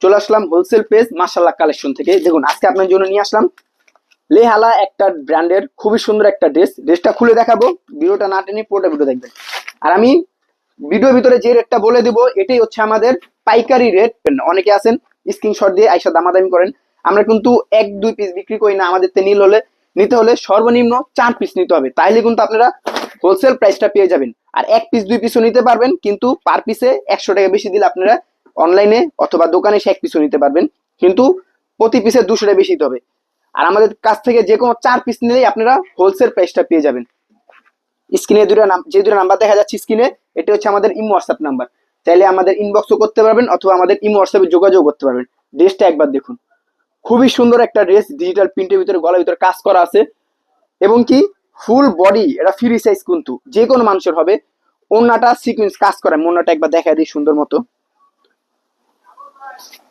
চলে আসলাম wholesale page মাশাআল্লাহ collection থেকে। দেখুন আজকে আপনার জন্য নিয়ে আসলাম লেহালা একটা ব্র্যান্ডের খুবই সুন্দর একটা ড্রেসটা খুলে দেখাবো। ভিডিওটা না টেনে পুরোটা ভিডিও দেখবেন। আর আমি ভিডিওর ভিতরে যে রেটটা বলে দিব এটাই হচ্ছে আমাদের পাইকারি রেট। অনেকে আছেন স্ক্রিনশট দিয়ে আইসা দামাদামি করেন, আমরা কিন্তু 1-2 পিস বিক্রি করি না। আমাদের নিতে হলে সর্বনিম্ন 4 পিস নিতে হবে, তাইলে কিন্তু আপনারা হোলসেল প্রাইসটা পেয়ে যাবেন। আর 1 পিস 2 পিসও নিতে পারবেন, কিন্তু পার পিসে 100 টাকা বেশি দিলে আপনারা অনলাইনে অথবা দোকানে এসে 1 পিসও নিতে পারবেন, কিন্তু প্রতি পিসে 200 টাকা বেশি দিতে হবে। আর আমাদের কাছ থেকে যে কোনো 4 পিস নিলেই আপনারা হোলসেল প্রাইসটা পেয়ে যাবেন। স্ক্রিনে যে দুটো নাম্বার দেখা যাচ্ছে স্ক্রিনে, এটা হচ্ছে আমাদের ইমো হোয়াটসঅ্যাপ নাম্বার। চাইলে আমাদের ইনবক্সও করতে পারবেন অথবা আমাদের ইমো হোয়াটসঅ্যাপে যোগাযোগ করতে পারবেন। ড্রেসটা একবার দেখুন, খুবই সুন্দর একটা ড্রেস, ডিজিটাল প্রিন্টের ভিতরে গলার ভিতরে কাজ করা আছে এবং কি ফুল বডি, এটা ফ্রি সাইজ কিন্তু যে কোনো মানুষের হবে। ওন্নাটা সিকোয়েন্স কাজ করা, ওন্নাটা একবার দেখা দিই সুন্দর মতো।